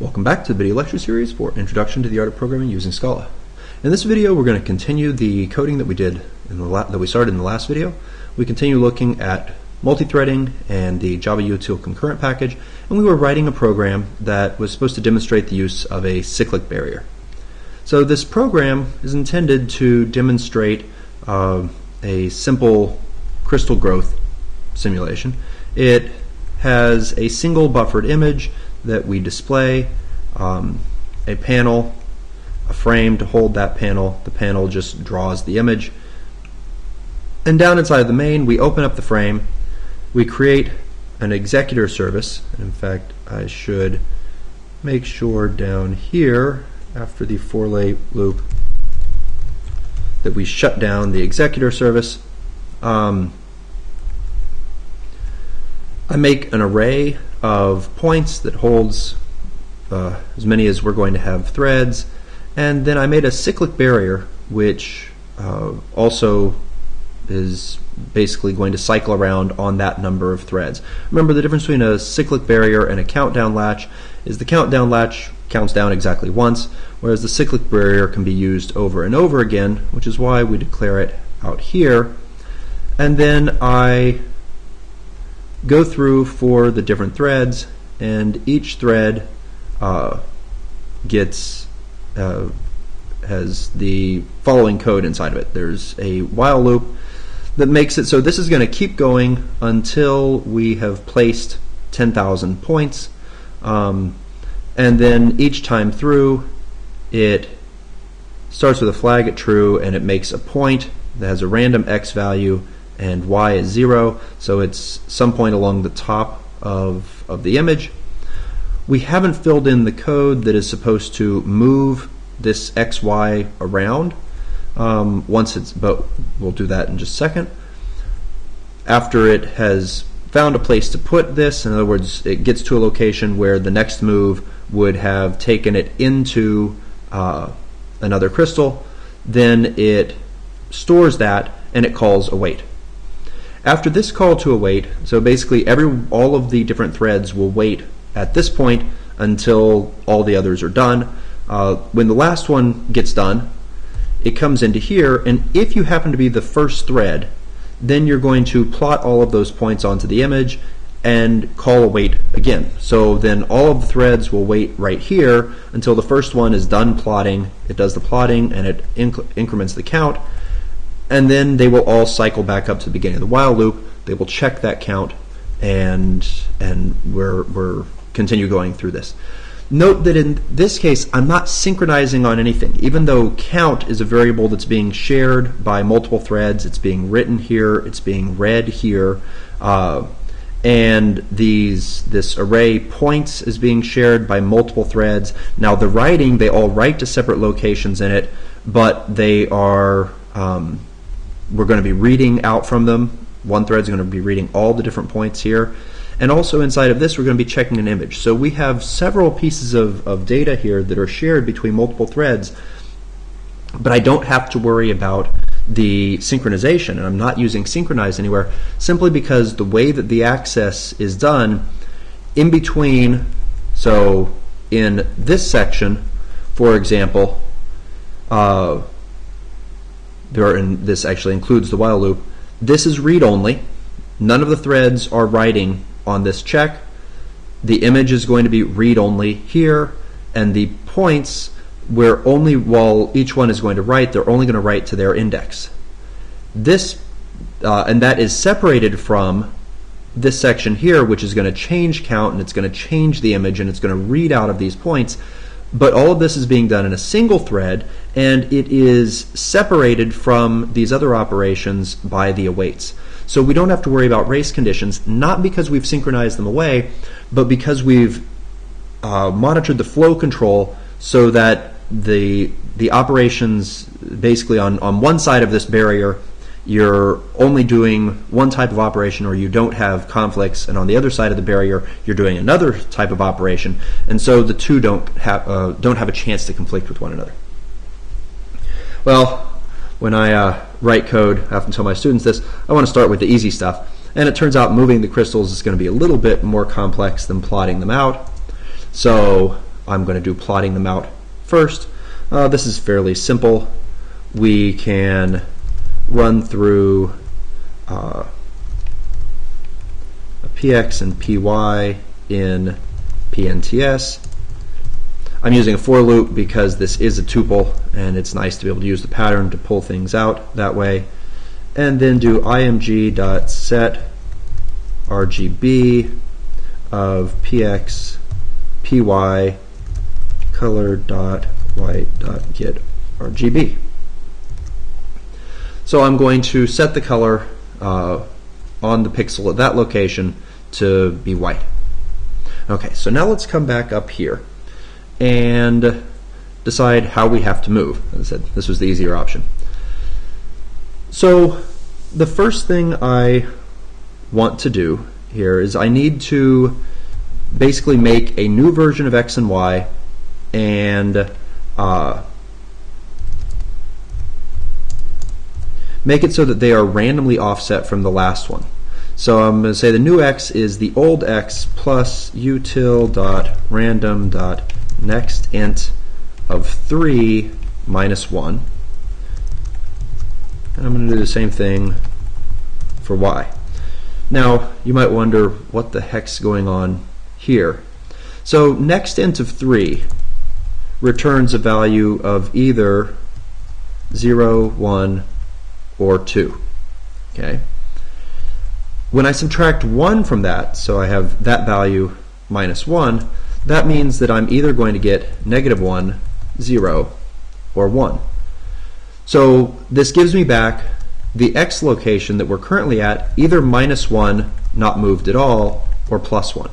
Welcome back to the video lecture series for Introduction to the Art of Programming using Scala. In this video, we're going to continue the coding that we did that we started in the last video. We continue looking at multi-threading and the java.util.concurrent package, and we were writing a program that was supposed to demonstrate the use of a cyclic barrier. So this program is intended to demonstrate a simple crystal growth simulation. It has a single buffered image that we display, a panel, a frame to hold that panel. The panel just draws the image. And down inside of the main, we open up the frame, we create an executor service. In fact, I should make sure down here, after the for loop, that we shut down the executor service. I make an array of points that holds as many as we're going to have threads, and then I made a cyclic barrier which also is basically going to cycle around on that number of threads. Remember, the difference between a cyclic barrier and a countdown latch is the countdown latch counts down exactly once, whereas the cyclic barrier can be used over and over again, which is why we declare it out here. And then I go through for the different threads, and each thread has the following code inside of it. There's a while loop that makes it so this is going to keep going until we have placed 10,000 points, and then each time through it starts with a flag at true, and it makes a point that has a random x value and y is 0, so it's some point along the top of the image. We haven't filled in the code that is supposed to move this xy around but we'll do that in just a second. After it has found a place to put this, in other words, it gets to a location where the next move would have taken it into another crystal, then it stores that and it calls await. After this call to await, so basically all of the different threads will wait at this point until all the others are done. When the last one gets done, it comes into here, and if you happen to be the first thread, then you're going to plot all of those points onto the image and call await again. So then all of the threads will wait right here until the first one is done plotting. It does the plotting and it increments the count, and then they will all cycle back up to the beginning of the while loop. They will check that count, and we're continue going through this. Note that in this case, I'm not synchronizing on anything. Even though count is a variable that's being shared by multiple threads, it's being written here, it's being read here, and this array points is being shared by multiple threads. Now the writing, they all write to separate locations in it, but they are we're going to be reading out from them. One thread is going to be reading all the different points here. And also inside of this, we're going to be checking an image. So we have several pieces of data here that are shared between multiple threads, but I don't have to worry about the synchronization, and I'm not using synchronize anywhere, simply because the way that the access is done in between, so in this section, for example, this actually includes the while loop. This is read-only. None of the threads are writing on this check. The image is going to be read-only here, and the points, where only while each one is going to write, they're only going to write to their index. This and that is separated from this section here, which is going to change count, and it's going to change the image, and it's going to read out of these points. But all of this is being done in a single thread, and it is separated from these other operations by the awaits. So we don't have to worry about race conditions, not because we've synchronized them away, but because we've monitored the flow control so that the operations, basically on one side of this barrier, you're only doing one type of operation, or you don't have conflicts, and on the other side of the barrier you're doing another type of operation, and so the two don't have a chance to conflict with one another. Well, when I write code, I often tell my students this, I want to start with the easy stuff, and it turns out moving the crystals is going to be a little bit more complex than plotting them out. So I'm going to do plotting them out first. This is fairly simple. We can run through a px and py in pnts. I'm using a for loop because this is a tuple, and it's nice to be able to use the pattern to pull things out that way. And then do img.set RGB of px py color.white.get RGB. So I'm going to set the color on the pixel at that location to be white. Okay, so now let's come back up here and decide how we have to move. As I said, this was the easier option. So the first thing I want to do here is I need to basically make a new version of x and y and make it so that they are randomly offset from the last one. So I'm going to say the new x is the old x plus util.random.next int of 3 minus 1. And I'm going to do the same thing for y. Now, you might wonder what the heck's going on here. So next int of 3 returns a value of either 0, 1, or 2. Okay. When I subtract 1 from that, so I have that value minus 1, that means that I'm either going to get -1, 0, or 1. So this gives me back the x location that we're currently at, either -1, not moved at all, or +1.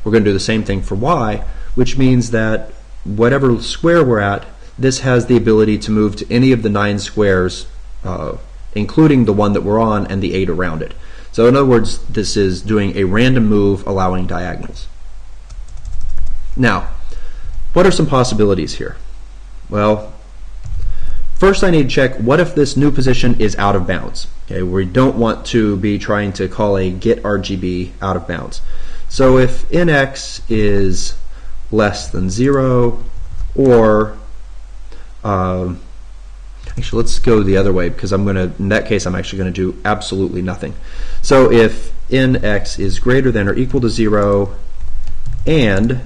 We're going to do the same thing for y, which means that whatever square we're at, this has the ability to move to any of the 9 squares, including the one that we're on and the 8 around it. So in other words, this is doing a random move allowing diagonals. Now, what are some possibilities here? Well, first I need to check what if this new position is out of bounds. Okay, we don't want to be trying to call a get RGB out of bounds. So if nx is less than 0, or actually, let's go the other way, because in that case, I'm actually going to do absolutely nothing. So if nx is greater than or equal to 0, and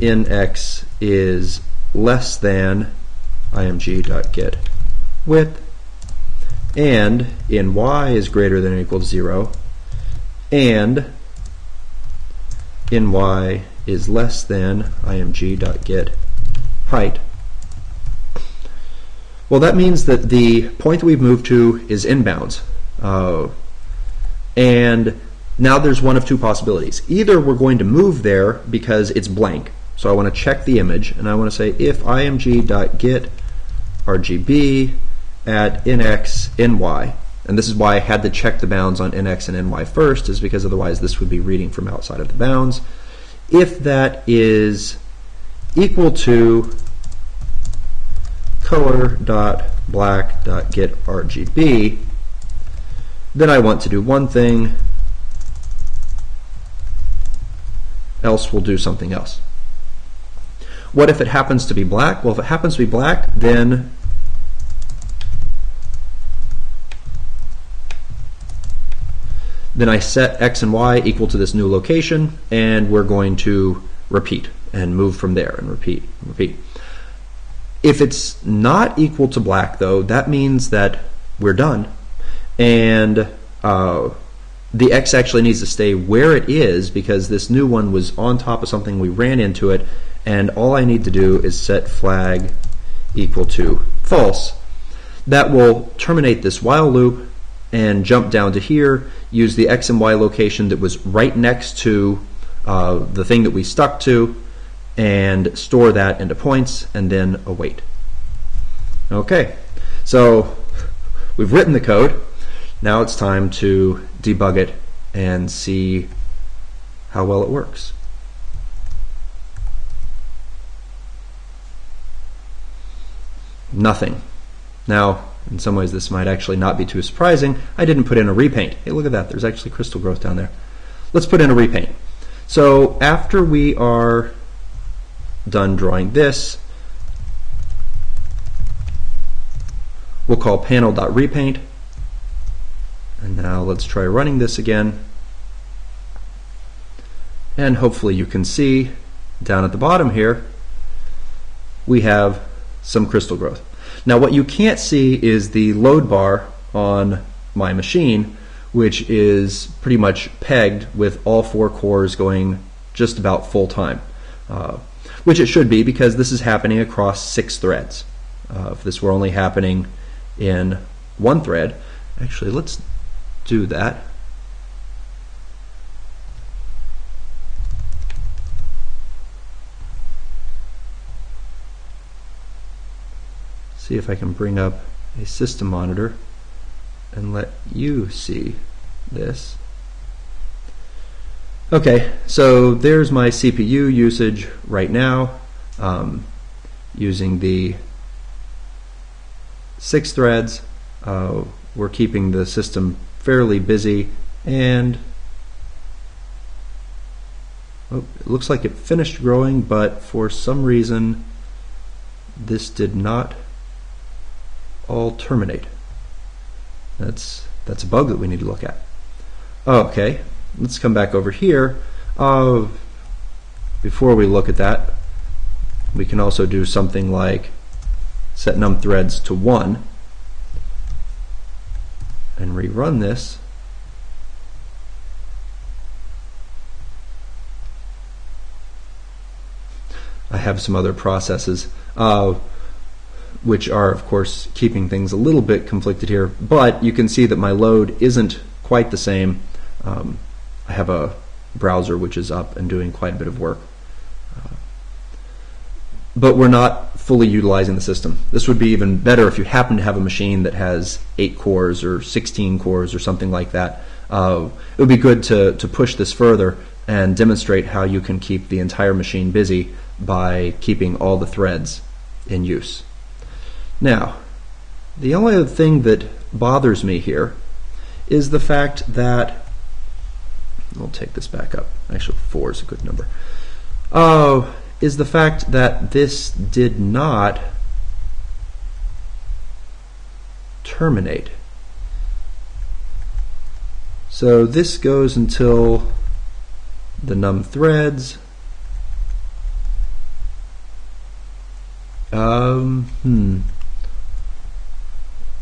nx is less than img.getWidth, and ny is greater than or equal to 0, and ny is less than img.getHeight, well, that means that the point that we've moved to is inbounds. And now there's one of two possibilities. Either we're going to move there because it's blank. So I want to check the image, and I want to say if img.get RGB at nx, ny, and this is why I had to check the bounds on nx and ny first, is because otherwise this would be reading from outside of the bounds. If that is equal to color.black.getRGB, then I want to do one thing, else we'll do something else. What if it happens to be black? Well, if it happens to be black, then I set x and y equal to this new location, and we're going to repeat and move from there and repeat and repeat. If it's not equal to black, though, that means that we're done, and the x actually needs to stay where it is because this new one was on top of something, we ran into it, and all I need to do is set flag equal to false. That will terminate this while loop and jump down to here, use the x and y location that was right next to the thing that we stuck to, and store that into points, and then await. Okay, so we've written the code. Now it's time to debug it and see how well it works. Nothing. Now, in some ways this might actually not be too surprising. I didn't put in a repaint. Hey, look at that. There's actually crystal growth down there. Let's put in a repaint. So after we are done drawing this. We'll call panel.repaint. And now let's try running this again. And hopefully you can see down at the bottom here, we have some crystal growth. Now what you can't see is the load bar on my machine, which is pretty much pegged with all 4 cores going just about full time, which it should be because this is happening across 6 threads. If this were only happening in 1 thread, actually let's do that. See if I can bring up a system monitor and let you see this. Okay, so there's my CPU usage right now, using the 6 threads. We're keeping the system fairly busy, and it looks like it finished growing, but for some reason this did not all terminate. That's a bug that we need to look at. Okay, let's come back over here. Before we look at that, we can also do something like set num threads to 1 and rerun this. I have some other processes which are of course keeping things a little bit conflicted here, but you can see that my load isn't quite the same. I have a browser which is up and doing quite a bit of work, but we're not fully utilizing the system. This would be even better if you happen to have a machine that has 8 cores or 16 cores or something like that. It would be good to push this further and demonstrate how you can keep the entire machine busy by keeping all the threads in use. Now, the only other thing that bothers me here is the fact that, we'll take this back up, actually 4 is a good number, is the fact that this did not terminate. So this goes until the num threads.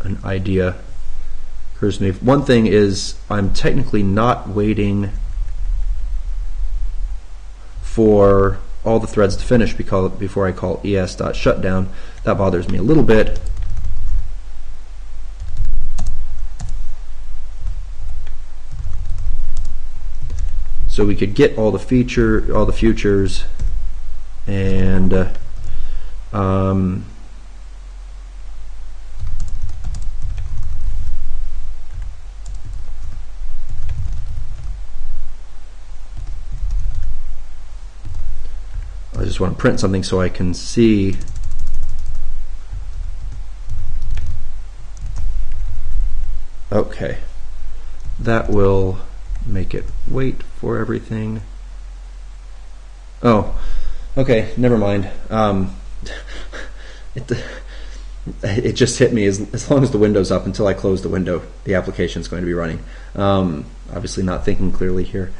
An idea occurs to me. One thing is I'm technically not waiting for all the threads to finish before I call es.shutdown. That bothers me a little bit. So we could get all the futures, and I just want to print something so I can see. Okay, that will make it wait for everything. Oh, okay, never mind. It just hit me. As long as the window's up, until I close the window, the application is going to be running. Obviously not thinking clearly here.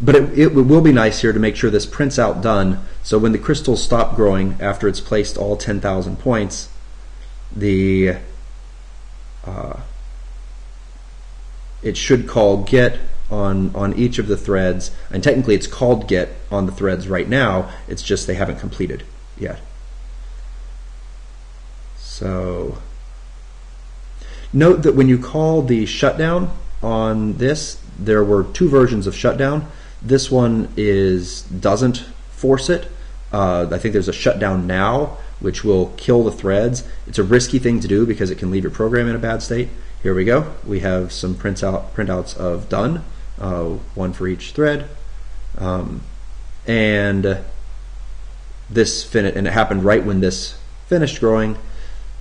But it will be nice here to make sure this prints out done, so when the crystals stop growing after it's placed all 10,000 points, it should call get on each of the threads, and technically it's called get on the threads right now, it's just they haven't completed yet. So note that when you call the shutdown on this, there were 2 versions of shutdown. This one doesn't force it. I think there's a shutdown now, which will kill the threads. It's a risky thing to do because it can leave your program in a bad state. Here we go. We have some printouts of done, 1 for each thread, and it happened right when this finished growing.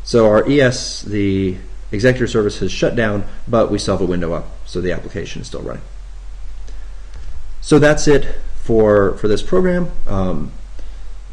So our ES, the executor service, has shut down, but we still have a window up, so the application is still running. So that's it for this program.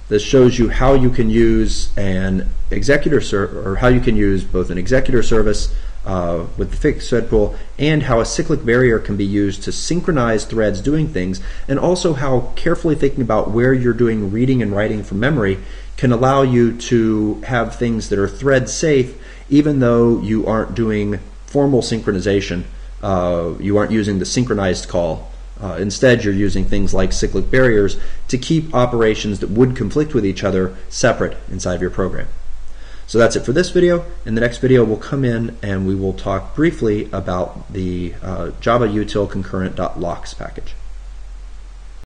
This shows you how you can use an executor or how you can use both an executor service with the fixed thread pool, and how a cyclic barrier can be used to synchronize threads doing things, and also how carefully thinking about where you're doing reading and writing from memory can allow you to have things that are thread safe even though you aren't doing formal synchronization. You aren't using the synchronized call. Instead, you're using things like cyclic barriers to keep operations that would conflict with each other separate inside of your program. So that's it for this video. In the next video, we'll come in and we will talk briefly about the java.util.concurrent.locks package.